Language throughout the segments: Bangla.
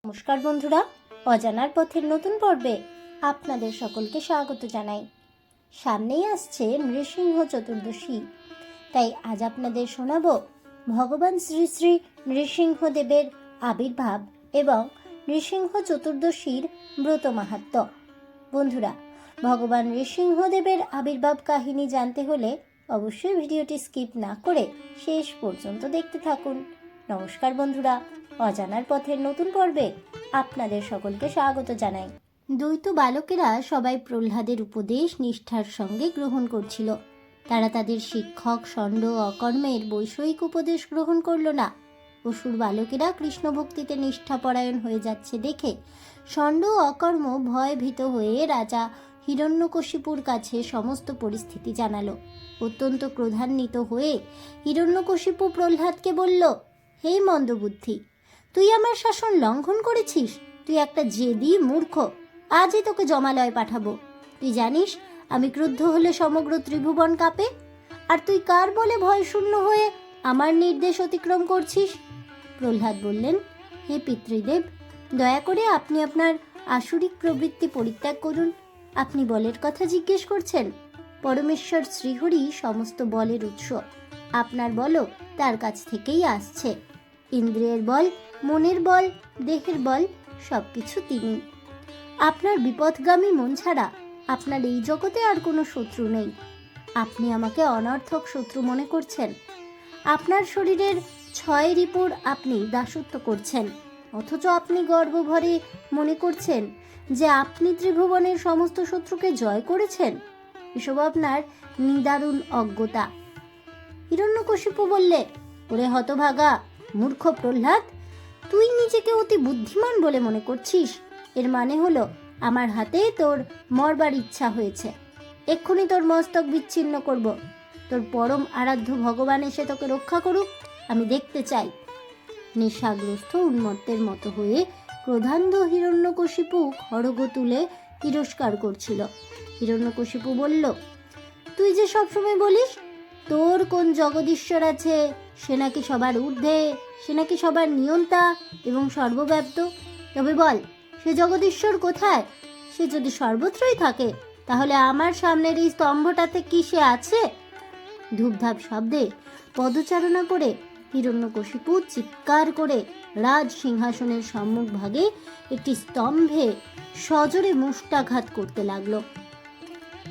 নমস্কার বন্ধুরা, অজানার পথের নতুন পর্বে আপনাদের সকলকে স্বাগত জানাই। সামনেই আসছে নৃসিংহ চতুর্দশী, তাই আজ আপনাদের শোনাব ভগবান শ্রী শ্রী নৃসিংহদেবের আবির্ভাব এবং নৃসিংহ চতুর্দশীর ব্রত মাহাত্ম্য। বন্ধুরা, ভগবান নৃসিংহদেবের আবির্ভাব কাহিনী জানতে হলে অবশ্যই ভিডিওটি স্কিপ না করে শেষ পর্যন্ত দেখতে থাকুন। নমস্কার বন্ধুরা, অজানার পথের নতুন পর্বে আপনাদের সকলকে স্বাগত জানাই। দ্বৈত বালকেরা সবাই প্রহ্লাদের উপদেশ নিষ্ঠার সঙ্গে গ্রহণ করছিল। তারা তাদের শিক্ষক ষণ্ড অকর্মের বৈষয়িক উপদেশ গ্রহণ করল না। অসুর বালকেরা কৃষ্ণ ভক্তিতে নিষ্ঠাপরায়ণ হয়ে যাচ্ছে দেখে ষণ্ড অকর্ম ভয় ভীত হয়ে রাজা হিরণ্যকশিপুর কাছে সমস্ত পরিস্থিতি জানালো। অত্যন্ত ক্রোধান্বিত হয়ে হিরণ্যকশিপু প্রহ্লাদকে বলল, হে মন্দবুদ্ধি, তুই আমার শাসন লঙ্ঘন করেছিস। তুই একটা জেদি মূর্খ। আজই তোকে জমালয়ে পাঠাবো। তুই জানিস আমি ক্রুদ্ধ হলে সমগ্র ত্রিভুবন কাঁপে। আর তুই কার বলে ভয় শূন্য হয়ে আমার নির্দেশ অতিক্রম করছিস? প্রহ্লাদ বললেন, হে পিতৃদেব, দয়া করে আপনি আপনার আসুরিক প্রবৃত্তি পরিত্যাগ করুন। আপনি বলের কথা জিজ্ঞেস করছেন। পরমেশ্বর শ্রীহরি সমস্ত বলের উৎস। আপনার বলও তার কাছ থেকেই আসছে। ইন্দ্রিয়ের বল, মনের বল, দেহের বল সবকিছু তিনি। আপনার বিপদগামী মন ছাড়া আপনার এই জগতে আর কোনো শত্রু নেই। আপনি আমাকে অনর্থক শত্রু মনে করছেন। আপনার শরীরের 6 রিপুর আপনি দাসত্ব করছেন, অথচ আপনি গর্বভরে মনে করছেন যে আপনি ত্রিভুবনের সমস্ত শত্রুকে জয় করেছেন। এসব আপনার নিদারুণ অজ্ঞতা। হিরণ্যকশিপু বললে, ওরে হতভাগা মূর্খ প্রহ্লাদ, তুই নিজেকে অতি বুদ্ধিমান বলে মনে করছিস। এর মানে হলো আমার হাতে তোর মরবার ইচ্ছা হয়েছে। এক্ষুনি তোর মস্তক বিচ্ছিন্ন করব। তোর পরম আরাধ্য ভগবান এসে তোকে রক্ষা করুক, আমি দেখতে চাই। নেশাগ্রস্ত উন্মত্তের মতো হয়ে ক্রোধান্ধ হিরণ্যকশিপু খড়গ তুলে তিরস্কার করছিল। হিরণ্যকশিপু বলল, তুই যে সবসময় বলিস তোর কোন জগদীশ্বর আছে, সে নাকি সবার ঊর্ধ্বে, সে নাকি সবার নিয়ন্তা এবং সর্বব্যাপ্ত। তবে বল, সে জগদীশ্বর কোথায়? সে যদি সর্বত্রই থাকে, তাহলে আমার সামনের এই স্তম্ভটাতে কি সে আছে? ধূপধাপ শব্দে পদচারণা করে হিরণ্যকশিপু চিৎকার করে রাজ সিংহাসনের সম্মুখ ভাগে একটি স্তম্ভে সজোরে মুষ্টাঘাত করতে লাগলো।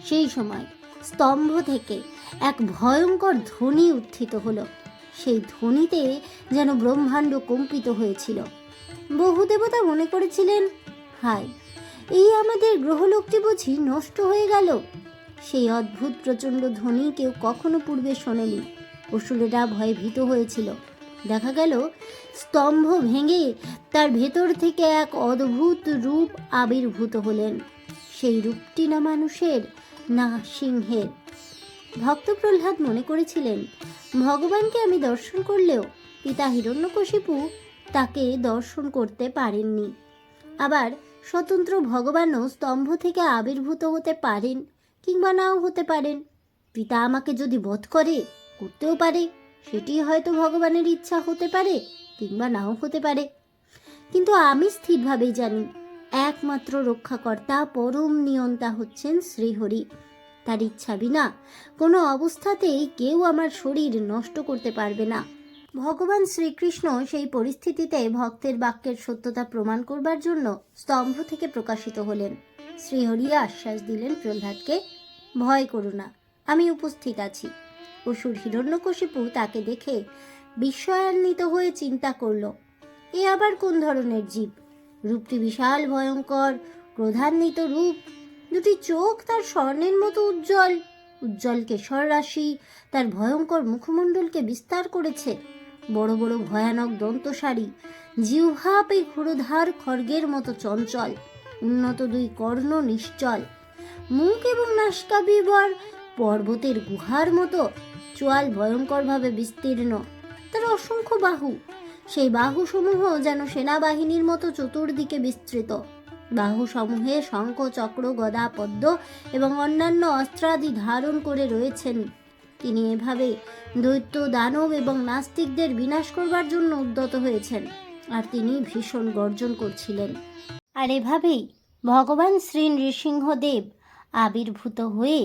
সেই সময় স্তম্ভ থেকে এক ভয়ঙ্কর ধ্বনি উত্থিত হলো। সেই ধ্বনিতে যেন ব্রহ্মাণ্ড কম্পিত হয়েছিল। বহু দেবতা মনে করেছিলেন, হায়, এই আমাদের গ্রহলোকটি বুঝি নষ্ট হয়ে গেল। সেই অদ্ভুত প্রচণ্ড ধ্বনি কেউ কখনো পূর্বে শোনেনি। অসুরেরা ভয়ে ভীত হয়েছিল। দেখা গেল স্তম্ভ ভেঙে তার ভেতর থেকে এক অদ্ভুত রূপ আবির্ভূত হলেন। সেই রূপটি না মানুষের, না সিংহের। ভক্ত প্রহ্লাদ মনে করেছিলেন, ভগবানকে আমি দর্শন করলেও পিতা হিরণ্যকশিপু তাকে দর্শন করতে পারেননি। আবার স্বতন্ত্র ভগবানও স্তম্ভ থেকে আবির্ভূত হতে পারেন কিংবা নাও হতে পারেন। পিতা আমাকে যদি বধ করতেও পারে, সেটি হয়তো ভগবানের ইচ্ছা হতে পারে কিংবা নাও হতে পারে। কিন্তু আমি স্থিরভাবেই জানি, একমাত্র রক্ষাকর্তা পরম নিয়ন্তা হচ্ছেন শ্রীহরি। তার ইচ্ছা বিনা কোনো অবস্থাতেই কেউ আমার শরীর নষ্ট করতে পারবে না। ভগবান শ্রীকৃষ্ণ সেই পরিস্থিতিতে ভক্তের বাক্যের সত্যতা প্রমাণ করবার জন্য স্তম্ভ থেকে প্রকাশিত হলেন। শ্রীহরি আশ্বাস দিলেন প্রহ্লাদকে, ভয় করো না, আমি উপস্থিত আছি। অসুর হিরণ্যকশিপু তাকে দেখে বিস্ময়ান্বিত হয়ে চিন্তা করল, এ আবার কোন ধরনের জীব? রূপটি বিশাল ভয়ঙ্কর, ক্রোধান্বিত রূপ। দুটি চোখ তার স্বর্ণের মতো উজ্জ্বল, উজ্জ্বল কেশর রাশি তার ভয়ঙ্কর মুখমণ্ডলকে বিস্তার করেছে। বড় বড় ভয়ানক দন্তসারী, জিহ্বা এই ক্ষুরধার খড়গের মতো চঞ্চল, উন্নত 2 কর্ণ নিশ্চল, মুখ এবং নাসিকাবিবর পর্বতের গুহার মতো, চোয়াল ভয়ঙ্করভাবে বিস্তীর্ণ। তার অসংখ্য বাহু, সেই বাহুসমূহ যেন সেনাবাহিনীর মতো চতুর্দিকে বিস্তৃত। বাহু সমূহে শঙ্খ, চক্র, গদা, পদ্ম এবং অন্যান্য অস্ত্রাদি ধারণ করে রয়েছেন। তিনি এভাবে দৈত্য, দানব এবং নাস্তিকদের বিনাশ করবার জন্য উদ্যত হয়েছেন। আর তিনি ভীষণ গর্জন করছিলেন। আর এভাবেই ভগবান শ্রী নৃসিংহদেব আবির্ভূত হয়ে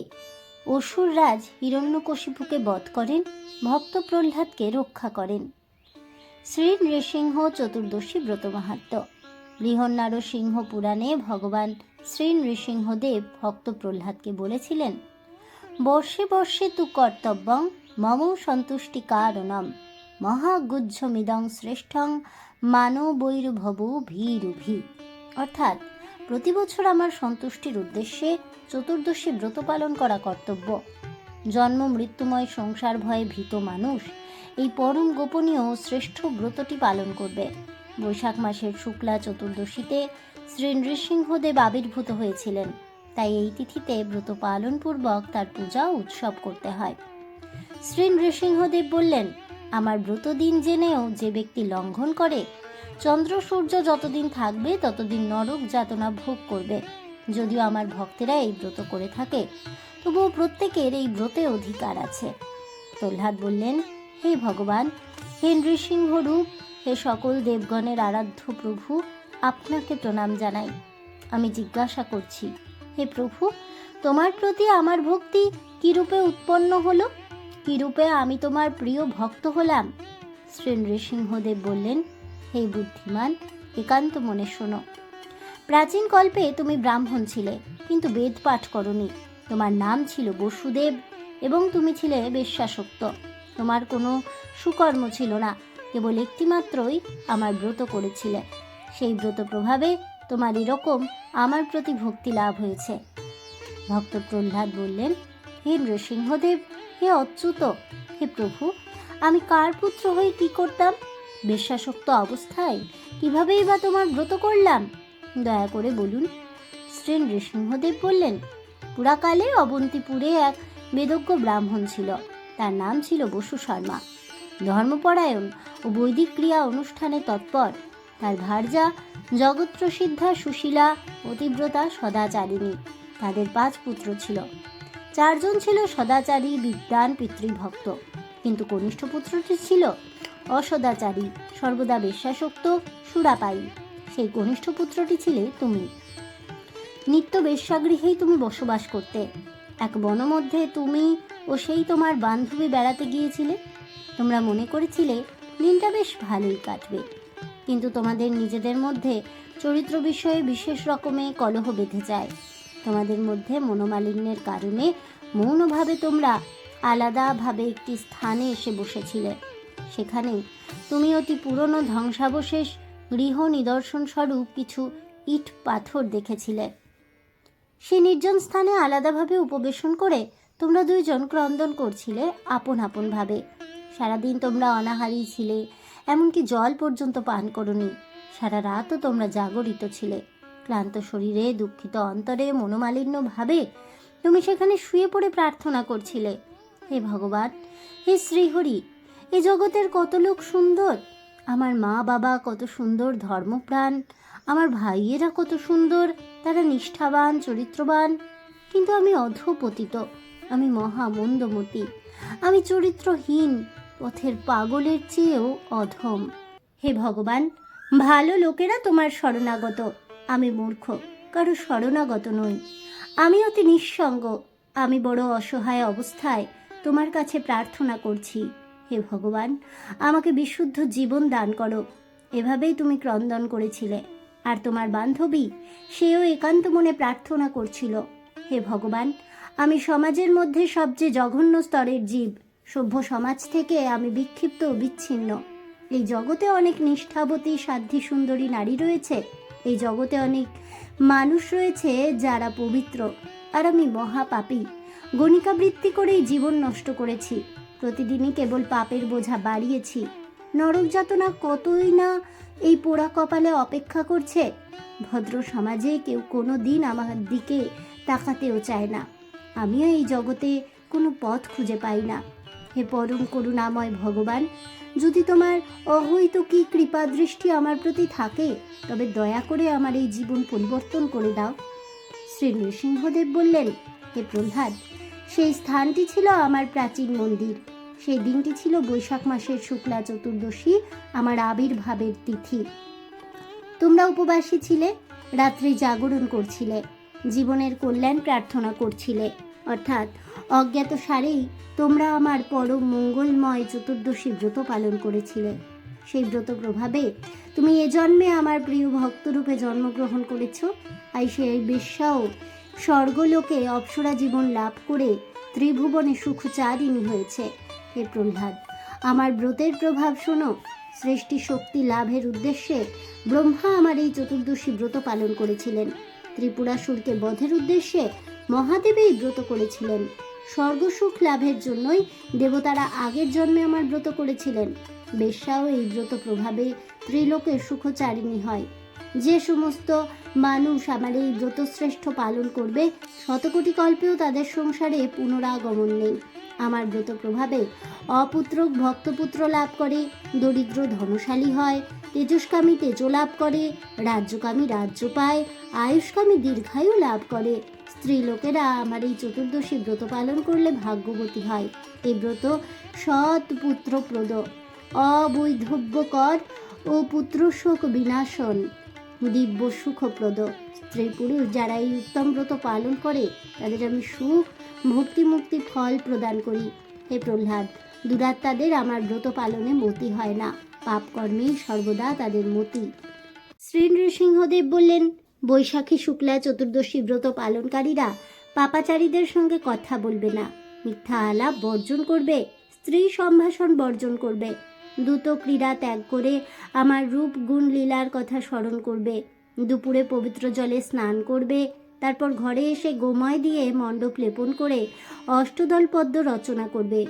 অসুররাজ হিরণ্যকশিপুকে বধ করেন, ভক্ত প্রহ্লাদকে রক্ষা করেন। শ্রী নৃসিংহ চতুর্দশী ব্রত মাহাত্ম্য। বৃহন্নারসিংহ পুরাণে ভগবান শ্রী নৃসিংহদেব ভক্ত প্রহ্লাদকে বলেছিলেন, বর্ষে বর্ষে তু কর্তব্যং মম সন্তুষ্টি কারণম মহাগুজ্জমিদং শ্রেষ্ঠং মানবৈর্ভব ভীরুভি। অর্থাৎ প্রতি বছর আমার সন্তুষ্টির উদ্দেশ্যে চতুর্দশী ব্রত পালন করা কর্তব্য। জন্ম মৃত্যুময় সংসার ভয়ে ভীত মানুষ এই পরম গোপনীয় শ্রেষ্ঠ ব্রতটি পালন করবে। বৈশাখ মাসের শুক্লা চতুর্দশীতে শ্রী নৃসিংহদেব আবির্ভূত হয়েছিলেন, তাই এই তিথিতে ব্রত পালনপূর্বক তার পূজা উৎসব করতে হয়। শ্রী নৃসিংহদেব বললেন, আমার ব্রত দিন জেনেও যে ব্যক্তি লঙ্ঘন করে, চন্দ্র সূর্য যতদিন থাকবে ততদিন নরক যাতনা ভোগ করবে। যদিও আমার ভক্তেরা এই ব্রত করে থাকে, তবুও প্রত্যেকের এই ব্রতে অধিকার আছে। প্রহ্লাদ বললেন, হে ভগবান, হে নৃসিংহ রূপ, হে সকল দেবগণের আরাধ্য প্রভু, আপনাকে প্রণাম জানাই। আমি জিজ্ঞাসা করছি, হে প্রভু, তোমার প্রতি আমার ভক্তি কিরূপে উৎপন্ন হলো? কিরূপে আমি তোমার প্রিয় ভক্ত হলাম? শ্রী নৃসিংহদেব বললেন, হে বুদ্ধিমান, একান্ত মনে শোনো। প্রাচীন কল্পে তুমি ব্রাহ্মণ ছিলে, কিন্তু বেদ পাঠ করনি। তোমার নাম ছিল বসুদেব এবং তুমি ছিলে বেশ্যাসক্ত। তোমার কোনো সুকর্ম ছিল না, কেবল একটিমাত্রই আমার ব্রত করেছিলে। সেই ব্রত প্রভাবে তোমার এরকম আমার প্রতি ভক্তি লাভ হয়েছে। ভক্ত প্রহ্লাদ বললেন, হে নৃসিংহদেব, হে অচ্যুত, হে প্রভু, আমি কার পুত্র হয়ে কি করতাম? বেশ্যাসক্ত অবস্থায় কিভাবেই বা তোমার ব্রত করলাম? দয়া করে বলুন। শ্রী নৃসিংহদেব বললেন, পুরাকালে অবন্তিপুরে এক বেদজ্ঞ ব্রাহ্মণ ছিল। তার নাম ছিল বসু শর্মা। ধর্মপরায়ণ ও বৈদিক ক্রিয়া অনুষ্ঠানে তৎপর। তার ভার্যা জগৎপ্রসিদ্ধা সুশীলা, অতিব্রতা, সদাচারিণী। তাদের 5 পুত্র ছিল। 4 জন ছিল সদাচারী, বিদ্বান, পিতৃভক্ত, কিন্তু কনিষ্ঠ পুত্রটি ছিল অসদাচারী, সর্বদা বেশ্যাসক্ত, সুরাপায়ী। সেই কনিষ্ঠ পুত্রটি ছিলে তুমি। নিত্য বেশ্যাগৃহেই তুমি বসবাস করতে। এক বনমধ্যে তুমি ও সেই তোমার বান্ধবী বেড়াতে গিয়েছিলে। তোমরা মনে করেছিলে দিনটা বেশ ভালোই কাটবে, কিন্তু তোমাদের নিজেদের মধ্যে চরিত্র বিষয়ে বিশেষ রকমে কলহ বেঁধে যায়। তোমাদের মধ্যে মনোমালিন্যের কারণে মৌনভাবে তোমরা আলাদাভাবে একটি স্থানে এসে বসেছিলে। সেখানে তুমি অতি পুরনো ধ্বংসাবশেষ গৃহ নিদর্শন স্বরূপ কিছু ইট পাথর দেখেছিলে। সেই নির্জন স্থানে আলাদাভাবে উপবেশন করে তোমরা 2 জন ক্রন্দন করছিলে আপন আপন ভাবে। সারাদিন তোমরা অনাহারী ছিলে, এমনকি জল পর্যন্ত পান করনি। সারা রাতও তোমরা জাগরিত ছিলে। ক্লান্ত শরীরে, দুঃখিত অন্তরে, মনোমালিন্য ভাবে তুমি সেখানে শুয়ে পড়ে প্রার্থনা করছিলে, হে ভগবান, হে শ্রীহরি, এ জগতের কত লোক সুন্দর। আমার মা বাবা কত সুন্দর ধর্মপ্রাণ, আমার ভাইয়েরা কত সুন্দর, তারা নিষ্ঠাবান, চরিত্রবান, কিন্তু আমি অধঃপতিত, আমি মহা মন্দমতি, আমি চরিত্রহীন, পথের পাগলের চেয়েও অধম। হে ভগবান, ভালো লোকেরা তোমার শরণাগত, আমি মূর্খ, কারো শরণাগত নই। আমি অতি নিঃসঙ্গ, আমি বড় অসহায় অবস্থায় তোমার কাছে প্রার্থনা করছি। হে ভগবান, আমাকে বিশুদ্ধ জীবন দান করো। এভাবেই তুমি ক্রন্দন করেছিলে। আর তোমার বান্ধবী, সেও একান্ত মনে প্রার্থনা করছিল, হে ভগবান, আমি সমাজের মধ্যে সবচেয়ে জঘন্য স্তরের জীব। সভ্য সমাজ থেকে আমি বিক্ষিপ্ত ও বিচ্ছিন্ন। এই জগতে অনেক নিষ্ঠাবতী, সাধ্বী, সুন্দরী নারী রয়েছে। এই জগতে অনেক মানুষ রয়েছে যারা পবিত্র, আর আমি মহাপাপী। গণিকাবৃত্তি করেই জীবন নষ্ট করেছি। প্রতিদিনই কেবল পাপের বোঝা বাড়িয়েছি। নরক যাতনা কতই না এই পোড়া কপালে অপেক্ষা করছে। ভদ্র সমাজে কেউ কোনো দিন আমার দিকে তাকাতেও চায় না। আমিও এই জগতে কোনো পথ খুঁজে পাই না। হে পরম করুণাময় ভগবান, যদি তোমার অহৈতুকী কৃপা দৃষ্টি আমার প্রতি থাকে, তবে দয়া করে আমার এই জীবন পরিবর্তন করে দাও। শ্রী নৃসিংহদেব বললেন, হে প্রহ্লাদ, সেই স্থানটি ছিল আমার প্রাচীন মন্দির। সেই দিনটি ছিল বৈশাখ মাসের শুক্লা চতুর্দশী, আমার আবির্ভাবের তিথি। তোমরা উপবাসী ছিলে, রাত্রি জাগরণ করছিলে, জীবনের কল্যাণ প্রার্থনা করছিলে, অর্থাৎ অজ্ঞাত সারেই তোমরা আমার পরম মঙ্গলময় চতুর্দশী ব্রত পালন করেছিলে। সেই ব্রত প্রভাবে তুমি এ জন্মে আমার প্রিয় ভক্তরূপে জন্মগ্রহণ করেছ। আর সেই বেশ্যাও স্বর্গলোকে অপ্সরা জীবন লাভ করে ত্রিভুবনে সুখচারিণী হয়েছে। হে প্রহ্লাদ, আমার ব্রতের প্রভাব শোনো। সৃষ্টি শক্তি লাভের উদ্দেশ্যে ব্রহ্মা আমার এই চতুর্দশী ব্রত পালন করেছিলেন। ত্রিপুরাসুরকে বধের উদ্দেশ্যে মহাদেব এই ব্রত করেছিলেন। স্বর্গসুখ লাভের জন্যই দেবতারা আগের জন্মে আমার ব্রত করেছিলেন। বেশ্যাও এই ব্রত প্রভাবে ত্রিলোকের সুখচারিণী হয়। যে সমস্ত মানুষ আমার এই ব্রতশ্রেষ্ঠ পালন করবে, শতকোটি কল্পেও তাদের সংসারে পুনরাগমন নেই। আমার ব্রত প্রভাবে অপুত্রক ভক্তপুত্র লাভ করে, দরিদ্র ধনশালী হয়, তেজস্কামী তেজ লাভ করে, রাজ্যকামী রাজ্য পায়, আয়ুষ্কামী দীর্ঘায়ু লাভ করে। স্ত্রীলোকেরা আমার এই চতুর্দশী ব্রত পালন করলে ভাগ্যবতী হয়। এই ব্রত সৎ পুত্রপ্রদ, অবৈধব্যকর ও পুত্রশোক বিনাশন, দিব্য সুখপ্রদ। স্ত্রী পুরুষ যারা এই উত্তম ব্রত পালন করে তাদের আমি সুখ, ভক্তি, মুক্তি ফল প্রদান করি। হে প্রহ্লাদ, দুরাত্মাদের আমার ব্রত পালনে মতি হয় না, পাপ কর্মেই সর্বদা তাদের মতি। শ্রী নৃসিংহদেব বললেন, বৈশাখী শুক্লা চতুর্দশী ব্রত পালনকারীরা পাপাচারীদের সঙ্গে কথা বলবে না, মিথ্যা আলাপ বর্জন করবে, স্ত্রী সম্ভাষণ বর্জন করবে, দ্রুত ক্রীড়া ত্যাগ করে আমার রূপ গুণ লীলার কথা স্মরণ করবে, দুপুরে পবিত্র জলে স্নান করবে, তারপর ঘরে এসে গোময় দিয়ে মণ্ডপ লেপন করে অষ্টদল পদ্ম রচনা করবে।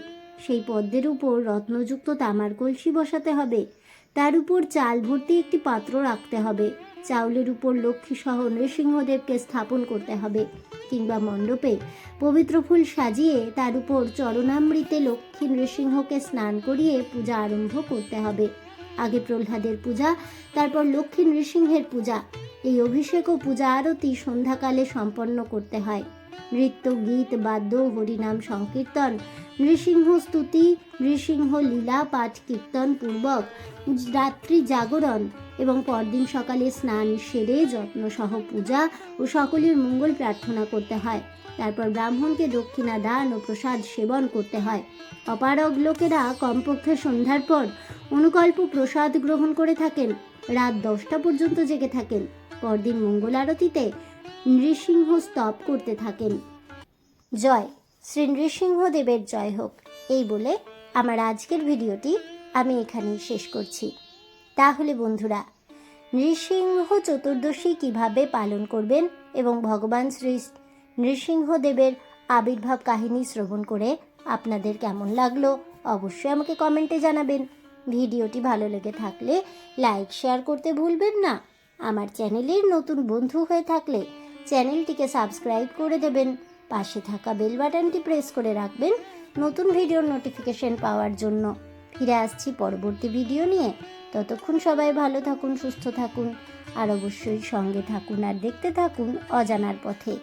সেই পদ্মের উপর রত্নযুক্ত তামার কলসি বসাতে হবে, তার উপর চাল ভর্তি একটি পাত্র রাখতে হবে, চাউলের উপর লক্ষ্মী সহ নৃসিংহদেবকে স্থাপন করতে হবে, কিংবা মণ্ডপে পবিত্র ফুল সাজিয়ে তার উপর চরণামৃতে লক্ষ্মী নৃসিংহকে স্নান করিয়ে পূজা আরম্ভ করতে হবে। আগে প্রহ্লাদের পূজা, তারপর লক্ষ্মী নৃসিংহের পূজা। এই অভিষেক ও পূজা আরতি সন্ধ্যাকালে সম্পন্ন করতে হয়। নৃত্য, গীত, বাদ্য, হরিনাম সংকীর্তন, নৃসিংহ স্তুতি, নৃসিংহ লীলা পাঠ কীর্তন পূর্বক রাত্রি জাগরণ এবং পরদিন সকালে স্নান সেরে যত্নসহ পূজা ও সকলের মঙ্গল প্রার্থনা করতে হয়। তারপর ব্রাহ্মণকে দক্ষিণা দান ও প্রসাদ সেবন করতে হয়। অপারগ লোকেরা কমপক্ষে সন্ধ্যার পর অনুকল্প প্রসাদ গ্রহণ করে থাকেন, রাত 10টা পর্যন্ত জেগে থাকেন। পরদিন মঙ্গল আরতিতে নৃসিংহ স্তব করতে থাকেন। জয় শ্রী নৃসিংহদেবের জয় হোক। এই বলে আমার আজকের ভিডিওটি আমি এখানেই শেষ করছি। তাহলে বন্ধুরা, নৃসিংহ চতুর্দশী কিভাবে পালন করবেন এবং ভগবান শ্রী নৃসিংহদেবের আবির্ভাব কাহিনী শ্রবণ করে আপনাদের কেমন লাগলো অবশ্যই আমাকে কমেন্টে জানাবেন। ভিডিওটি ভালো লেগে থাকলে লাইক শেয়ার করতে ভুলবেন না। আমার চ্যানেলের নতুন বন্ধু হয়ে থাকলে চ্যানেলটিকে সাবস্ক্রাইব করে দেবেন, পাশে থাকা বেল বাটনটি প্রেস করে রাখবেন নতুন ভিডিওর নোটিফিকেশন পাওয়ার জন্য। ফিরে আসছি পরবর্তী ভিডিও নিয়ে। ততক্ষণ সবাই ভালো থাকুন, সুস্থ থাকুন, আর অবশ্যই সঙ্গে থাকুন আর দেখতে থাকুন অজানার পথে।